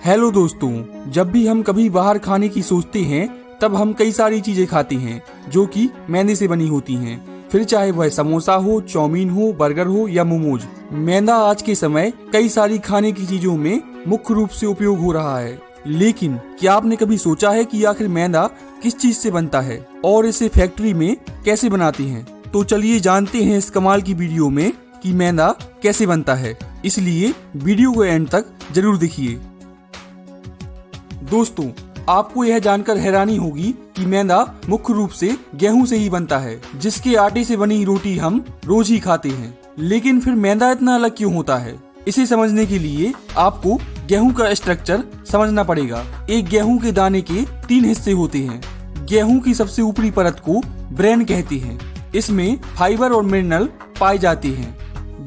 Hello दोस्तों, जब भी हम कभी बाहर खाने की सोचते हैं तब हम कई सारी चीजें खाते हैं जो कि मैदे से बनी होती हैं। फिर चाहे वह समोसा हो, चाउमीन हो, बर्गर हो या मोमोज। मैदा आज के समय कई सारी खाने की चीजों में मुख्य रूप से उपयोग हो रहा है। लेकिन क्या आपने कभी सोचा है कि आखिर मैदा किस चीज से बनता है और इसे फैक्ट्री में कैसे बनाते हैं? तो चलिए जानते हैं इस कमाल की वीडियो में कि मैदा कैसे बनता है। इसलिए वीडियो को एंड तक जरूर देखिए। दोस्तों, आपको यह जानकर हैरानी होगी कि मैदा मुख्य रूप से गेहूं से ही बनता है, जिसके आटे से बनी रोटी हम रोज ही खाते हैं। लेकिन फिर मैदा इतना अलग क्यों होता है? इसे समझने के लिए आपको गेहूं का स्ट्रक्चर समझना पड़ेगा। एक गेहूं के दाने के 3 हिस्से होते हैं। गेहूं की सबसे ऊपरी परत को ब्रेन कहते हैं। इसमें फाइबर और मिनरल पाए जाते हैं।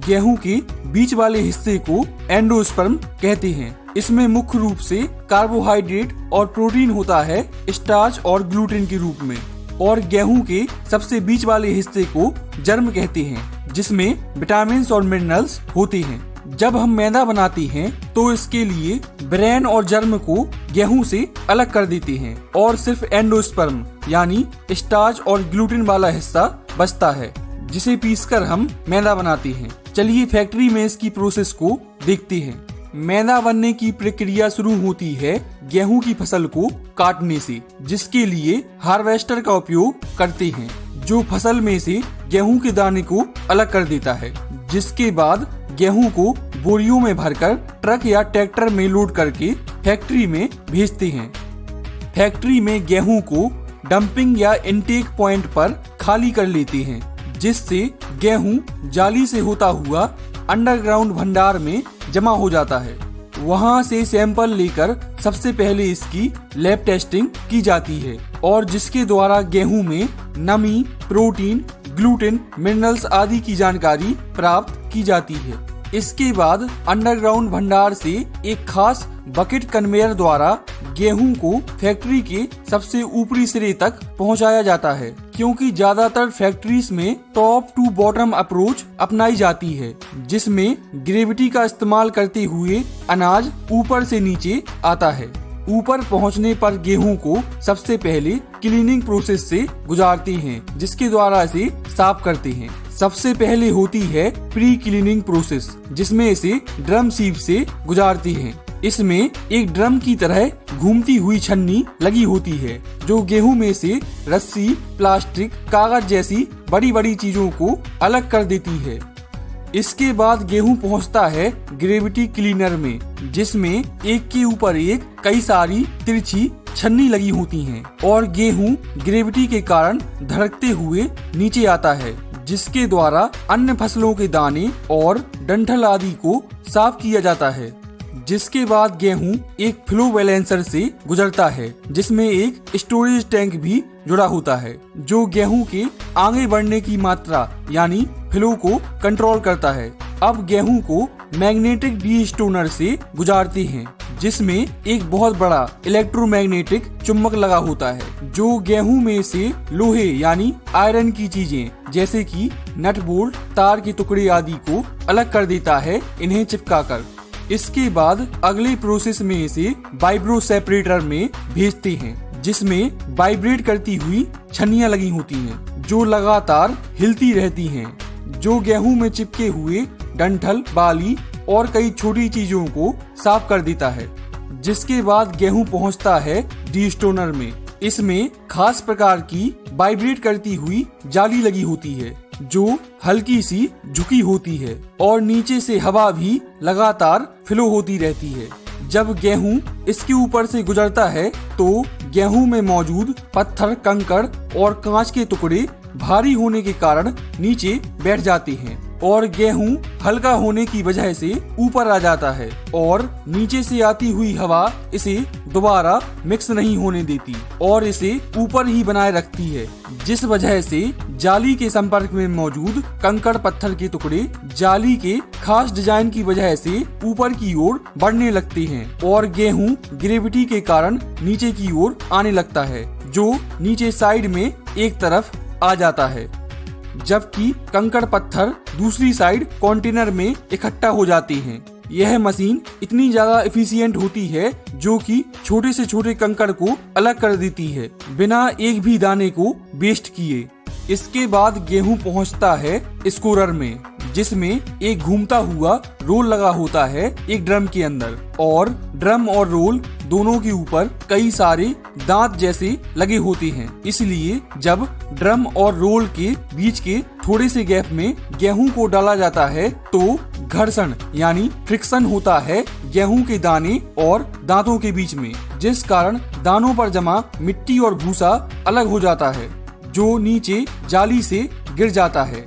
गेहूं के बीच वाले हिस्से को एंडोस्पर्म कहते हैं। इसमें मुख्य रूप से कार्बोहाइड्रेट और प्रोटीन होता है, स्टार्च और ग्लूटेन के रूप में। और गेहूं के सबसे बीच वाले हिस्से को जर्म कहते हैं, जिसमें विटामिन और मिनरल्स होते हैं। जब हम मैदा बनाते हैं तो इसके लिए ब्रेन और जर्म को गेहूं से अलग कर देते हैं और सिर्फ एंडोस्पर्म यानी स्टार्च और ग्लूटेन वाला हिस्सा बचता है, जिसे पीसकर हम मैदा बनाते हैं। चलिए फैक्ट्री में इसकी प्रोसेस को देखते हैं। मैदा बनने की प्रक्रिया शुरू होती है गेहूं की फसल को काटने से, जिसके लिए हार्वेस्टर का उपयोग करते हैं, जो फसल में से गेहूं के दाने को अलग कर देता है। जिसके बाद गेहूं को बोरियों में भरकर ट्रक या ट्रैक्टर में लोड करके फैक्ट्री में भेजते हैं। फैक्ट्री में गेहूं को डंपिंग या इनटेक पॉइंट पर खाली कर लेते हैं, जिससे गेहूं जाली से होता हुआ अंडरग्राउंड भंडार में जमा हो जाता है। वहां से सैंपल लेकर सबसे पहले इसकी लैब टेस्टिंग की जाती है और जिसके द्वारा गेहूं में नमी, प्रोटीन, ग्लूटेन, मिनरल्स आदि की जानकारी प्राप्त की जाती है। इसके बाद अंडरग्राउंड भंडार से एक खास बकेट कन्वेयर द्वारा गेहूं को फैक्ट्री के सबसे ऊपरी सिरे तक पहुंचाया जाता है, क्योंकि ज्यादातर फैक्ट्रीज में टॉप टू बॉटम अप्रोच अपनाई जाती है, जिसमें ग्रेविटी का इस्तेमाल करते हुए अनाज ऊपर से नीचे आता है। ऊपर पहुंचने पर गेहूं को सबसे पहले क्लीनिंग प्रोसेस से गुजारते हैं, जिसके द्वारा इसे साफ करते हैं। सबसे पहले होती है प्री क्लीनिंग प्रोसेस, जिसमें इसे ड्रम सीव से गुजारते हैं। इसमें एक ड्रम की तरह घूमती हुई छन्नी लगी होती है, जो गेहूं में से रस्सी, प्लास्टिक, कागज जैसी बड़ी बड़ी चीजों को अलग कर देती है। इसके बाद गेहूं पहुंचता है ग्रेविटी क्लीनर में, जिसमें एक के ऊपर एक कई सारी तिरछी छन्नी लगी होती हैं और गेहूं ग्रेविटी के कारण धड़कते हुए नीचे आता है, जिसके द्वारा अन्य फसलों के दाने और डंठल आदि को साफ किया जाता है। जिसके बाद गेहूं एक फ्लो बैलेंसर से गुजरता है, जिसमें एक स्टोरेज टैंक भी जुड़ा होता है, जो गेहूं के आगे बढ़ने की मात्रा यानी फ्लो को कंट्रोल करता है। अब गेहूं को मैग्नेटिक डीस्टोनर से गुजारते हैं, जिसमें एक बहुत बड़ा इलेक्ट्रोमैग्नेटिक चुंबक लगा होता है, जो गेहूं में से लोहे यानी आयरन की चीजें जैसे कि नट बोल्ट, तार के टुकड़े आदि को अलग कर देता है, इन्हें चिपकाकर। इसके बाद अगले प्रोसेस में इसे वाइब्रो सेपरेटर में भेजते हैं, जिसमें वाइब्रेट करती हुई छन्नियां लगी होती हैं, जो लगातार हिलती रहती हैं, जो गेहूं में चिपके हुए डंठल, बाली और कई छोटी चीजों को साफ कर देता है। जिसके बाद गेहूं पहुंचता है डीस्टोनर में। इसमें खास प्रकार की वाइब्रेट करती हुई जाली लगी होती है, जो हल्की सी झुकी होती है और नीचे से हवा भी लगातार फ्लो होती रहती है। जब गेहूं इसके ऊपर से गुजरता है तो गेहूं में मौजूद पत्थर, कंकड़ और कांच के टुकड़े भारी होने के कारण नीचे बैठ जाते हैं और गेहूं हल्का होने की वजह से ऊपर आ जाता है और नीचे से आती हुई हवा इसे दोबारा मिक्स नहीं होने देती और इसे ऊपर ही बनाए रखती है, जिस वजह से जाली के संपर्क में मौजूद कंकड़, पत्थर के टुकड़े जाली के खास डिजाइन की वजह से ऊपर की ओर बढ़ने लगते हैं और गेहूं ग्रेविटी के कारण नीचे की ओर आने लगता है, जो नीचे साइड में एक तरफ आ जाता है, जबकि कंकड़ पत्थर दूसरी साइड कंटेनर में इकट्ठा हो जाते हैं। यह मशीन इतनी ज्यादा एफिशिएंट होती है जो कि छोटे से छोटे कंकड़ को अलग कर देती है बिना एक भी दाने को वेस्ट किए। इसके बाद गेहूं पहुंचता है स्कोरर में, जिसमें एक घूमता हुआ रोल लगा होता है एक ड्रम के अंदर, और ड्रम और रोल दोनों के ऊपर कई सारे दांत जैसे लगे होते हैं। इसलिए जब ड्रम और रोल के बीच के थोड़े से गैप में गेहूं को डाला जाता है तो घर्षण यानी फ्रिक्शन होता है गेहूं के दाने और दांतों के बीच में, जिस कारण दानों पर जमा मिट्टी और भूसा अलग हो जाता है जो नीचे जाली से गिर जाता है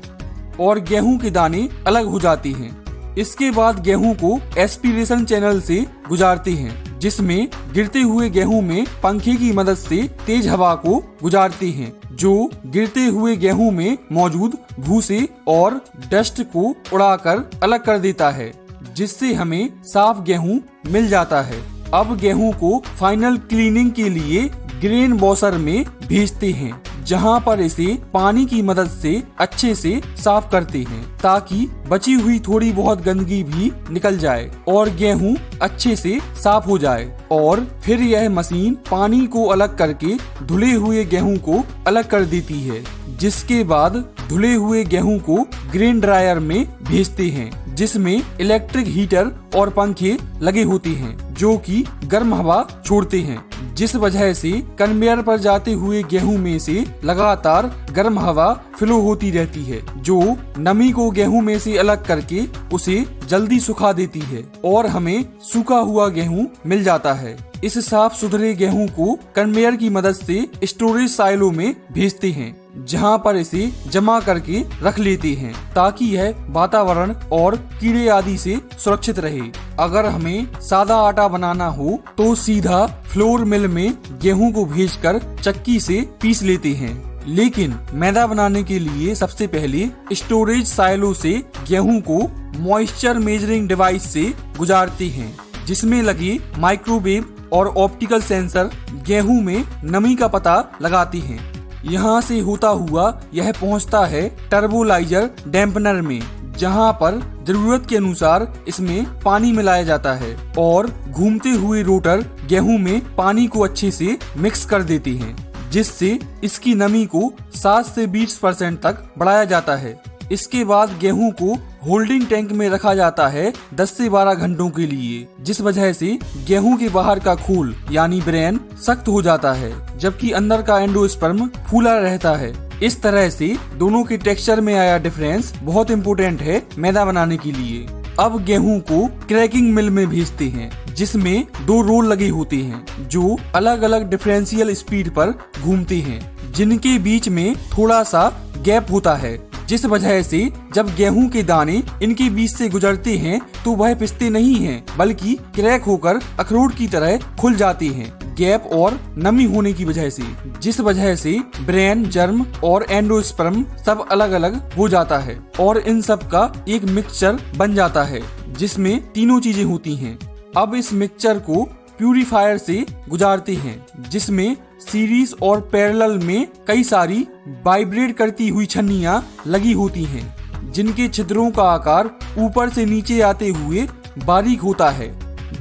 और गेहूं के दाने अलग हो जाते हैं। इसके बाद गेहूं को एस्पिरेशन चैनल से गुजारते हैं, जिसमें गिरते हुए गेहूं में पंखे की मदद से तेज हवा को गुजारते हैं जो गिरते हुए गेहूं में मौजूद भूसे और डस्ट को उड़ाकर अलग कर देता है, जिससे हमें साफ गेहूं मिल जाता है। अब गेहूं को फाइनल क्लीनिंग के लिए ग्रेन वॉशर में भेजते हैं, जहां पर इसे पानी की मदद से अच्छे से साफ करते हैं ताकि बची हुई थोड़ी बहुत गंदगी भी निकल जाए और गेहूं अच्छे से साफ हो जाए। और फिर यह मशीन पानी को अलग करके धुले हुए गेहूं को अलग कर देती है, जिसके बाद धुले हुए गेहूं को ग्रेन ड्रायर में भेजते हैं, जिसमें इलेक्ट्रिक हीटर और पंखे लगे होते हैं जो कि गर्म हवा छोड़ते हैं, जिस वजह से कन्वेयर पर जाते हुए गेहूं में से लगातार गर्म हवा फ्लो होती रहती है जो नमी को गेहूं में से अलग करके उसे जल्दी सुखा देती है और हमें सूखा हुआ गेहूं मिल जाता है। इस साफ सुथरे गेहूं को कन्वेयर की मदद से स्टोरेज साइलो में भेजते हैं, जहां पर इसे जमा करके रख लेते हैं ताकि यह वातावरण और कीड़े आदि से सुरक्षित रहे। अगर हमें सादा आटा बनाना हो तो सीधा फ्लोर मिल में गेहूं को भेजकर चक्की से पीस लेते हैं, लेकिन मैदा बनाने के लिए सबसे पहले स्टोरेज साइलो से गेहूं को मॉइस्चर मेजरिंग डिवाइस से गुजारते हैं, जिसमें लगे माइक्रोवेव और ऑप्टिकल सेंसर गेहूं में नमी का पता लगाते हैं। यहाँ से होता हुआ यह पहुँचता है टर्बोलाइजर डैम्पनर में, जहाँ पर जरूरत के अनुसार इसमें पानी मिलाया जाता है और घूमते हुए रोटर गेहूं में पानी को अच्छे से मिक्स कर देते हैं, जिससे इसकी नमी को 7 से 20% तक बढ़ाया जाता है। इसके बाद गेहूं को होल्डिंग टैंक में रखा जाता है 10 से 12 घंटों के लिए, जिस वजह से गेहूं के बाहर का खोल यानी ब्रेन सख्त हो जाता है, जबकि अंदर का एंडोस्पर्म फूला रहता है। इस तरह से दोनों के टेक्सचर में आया डिफरेंस बहुत इम्पोर्टेंट है मैदा बनाने के लिए। अब गेहूं को क्रैकिंग मिल में भेजते हैं, जिसमें 2 रोल लगे होते हैं जो अलग अलग डिफरेंशियल स्पीड पर घूमते हैं, जिनके बीच में थोड़ा सा गैप होता है, जिस वजह से जब गेहूं के दाने इनके बीच से गुजरते हैं तो वह पिसते नहीं हैं, बल्कि क्रैक होकर अखरोट की तरह खुल जाते हैं गैप और नमी होने की वजह से, जिस वजह से ब्रेन, जर्म और एंडोस्पर्म सब अलग अलग हो जाता है और इन सब का एक मिक्सचर बन जाता है जिसमें तीनों चीजें होती हैं। अब इस मिक्सचर को प्यूरीफायर से गुजारते हैं, जिसमें सीरीज और पैरेलल में कई सारी वाइब्रेट करती हुई छन्नियां लगी होती हैं, जिनके छिद्रों का आकार ऊपर से नीचे आते हुए बारीक होता है।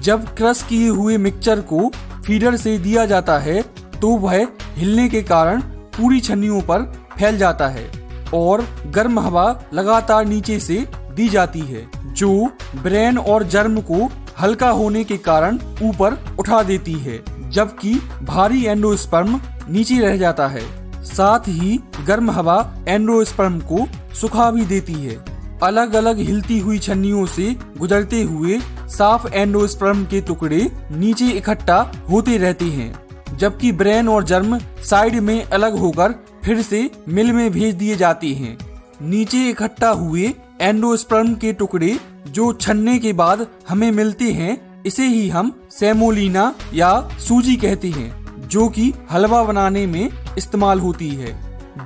जब क्रश किए हुए मिक्सचर को फीडर से दिया जाता है तो वह हिलने के कारण पूरी छन्नियों पर फैल जाता है और गर्म हवा लगातार नीचे से दी जाती है, जो ब्रेन और जर्म को हल्का होने के कारण ऊपर उठा देती है, जबकि भारी एंडोस्पर्म नीचे रह जाता है। साथ ही गर्म हवा एंडोस्पर्म को सुखा भी देती है। अलग अलग हिलती हुई छन्नियों से गुजरते हुए साफ एंडोस्पर्म के टुकड़े नीचे इकट्ठा होते रहते हैं, जबकि ब्रेन और जर्म साइड में अलग होकर फिर से मिल में भेज दिए जाते हैं। नीचे इकट्ठा हुए एंडोस्पर्म के टुकड़े जो छन्ने के बाद हमें मिलते हैं, इसे ही हम सेमोलिना या सूजी कहते हैं, जो कि हलवा बनाने में इस्तेमाल होती है,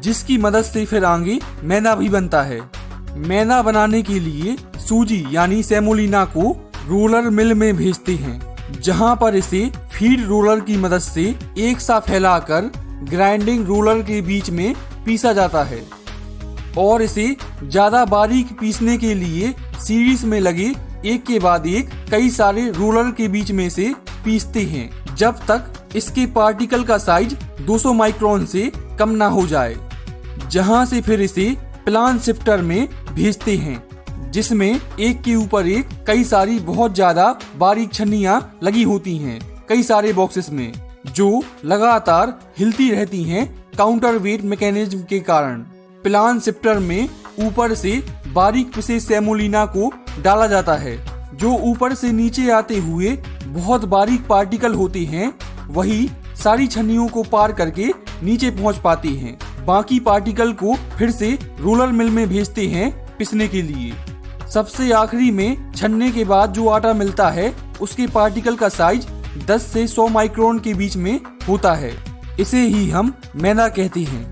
जिसकी मदद से फिर आगे मैदा भी बनता है। मैदा बनाने के लिए सूजी यानी सेमोलिना को रोलर मिल में भेजते हैं, जहां पर इसे फीड रोलर की मदद से एक सा फैलाकर ग्राइंडिंग रोलर के बीच में पीसा जाता है और इसे ज्यादा बारीक पीसने के लिए सीरीज में लगे एक के बाद एक कई सारे रोलर के बीच में से पीसते हैं जब तक इसके पार्टिकल का साइज 200 माइक्रोन से कम ना हो जाए, जहां से फिर इसे प्लान शिफ्टर में भेजते हैं, जिसमें एक के ऊपर एक कई सारी बहुत ज्यादा बारीक छन्नियां लगी होती हैं कई सारे बॉक्सेस में, जो लगातार हिलती रहती हैं काउंटर वेट मैकेनिज्म के कारण। प्लान शिफ्टर में ऊपर से बारीक पिसे सेमोलिना को डाला जाता है, जो ऊपर से नीचे आते हुए बहुत बारीक पार्टिकल होते हैं, वही सारी छन्नियों को पार करके नीचे पहुंच पाती हैं। बाकी पार्टिकल को फिर से रोलर मिल में भेजते हैं पिसने के लिए। सबसे आखिरी में छन्ने के बाद जो आटा मिलता है उसके पार्टिकल का साइज 10 से 100 माइक्रोन के बीच में होता है। इसे ही हम मैदा कहते हैं।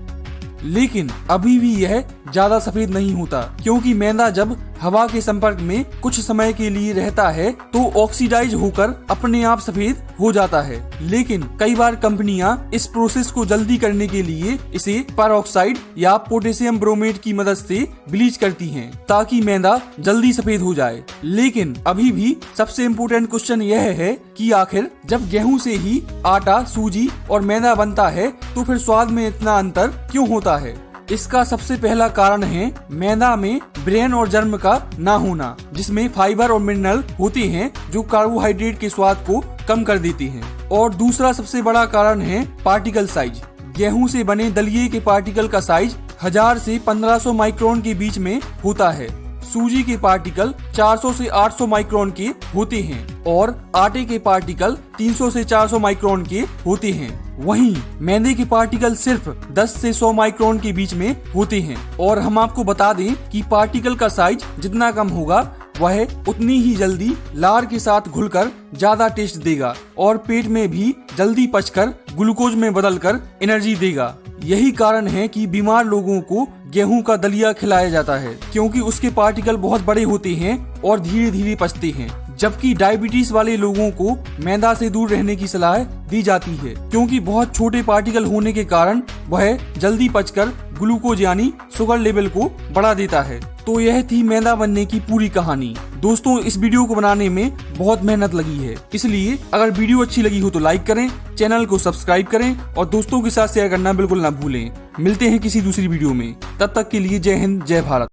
लेकिन अभी भी यह ज्यादा सफेद नहीं होता, क्योंकि मैदा जब हवा के संपर्क में कुछ समय के लिए रहता है तो ऑक्सीडाइज होकर अपने आप सफेद हो जाता है। लेकिन कई बार कंपनियां इस प्रोसेस को जल्दी करने के लिए इसे पेरोक्साइड या पोटेशियम ब्रोमेट की मदद से ब्लीच करती हैं, ताकि मैदा जल्दी सफेद हो जाए। लेकिन अभी भी सबसे इम्पोर्टेंट क्वेश्चन यह है कि आखिर जब गेहूं से ही आटा, सूजी और मैदा बनता है तो फिर स्वाद में इतना अंतर क्यों होता है? इसका सबसे पहला कारण है मैदा में ब्रेन और जर्म का ना होना, जिसमें फाइबर और मिनरल होते हैं जो कार्बोहाइड्रेट के स्वाद को कम कर देते हैं। और दूसरा सबसे बड़ा कारण है पार्टिकल साइज। गेहूं से बने दलिये के पार्टिकल का साइज 1000 से 1500 माइक्रोन के बीच में होता है। सूजी के पार्टिकल 400 से 800 माइक्रोन के होते हैं और आटे के पार्टिकल 300 से 400 माइक्रोन के होते हैं। वहीं मैदे के पार्टिकल सिर्फ 10 से 100 माइक्रोन के बीच में होते हैं। और हम आपको बता दें कि पार्टिकल का साइज जितना कम होगा वह उतनी ही जल्दी लार के साथ घुलकर ज्यादा टेस्ट देगा और पेट में भी जल्दी पचकर ग्लूकोज में बदलकर एनर्जी देगा। यही कारण है कि बीमार लोगों को गेहूं का दलिया खिलाया जाता है, क्योंकि उसके पार्टिकल बहुत बड़े होते हैं और धीरे धीरे पचते हैं। जबकि डायबिटीज वाले लोगों को मैदा से दूर रहने की सलाह दी जाती है, क्योंकि बहुत छोटे पार्टिकल होने के कारण वह जल्दी पचकर ग्लूकोज यानी शुगर लेवल को बढ़ा देता है। तो यह थी मैदा बनने की पूरी कहानी। दोस्तों, इस वीडियो को बनाने में बहुत मेहनत लगी है, इसलिए अगर वीडियो अच्छी लगी हो तो लाइक करें, चैनल को सब्सक्राइब करें और दोस्तों के साथ शेयर करना बिल्कुल ना भूलें। मिलते हैं किसी दूसरी वीडियो में, तब तक के लिए जय हिंद, जय भारत।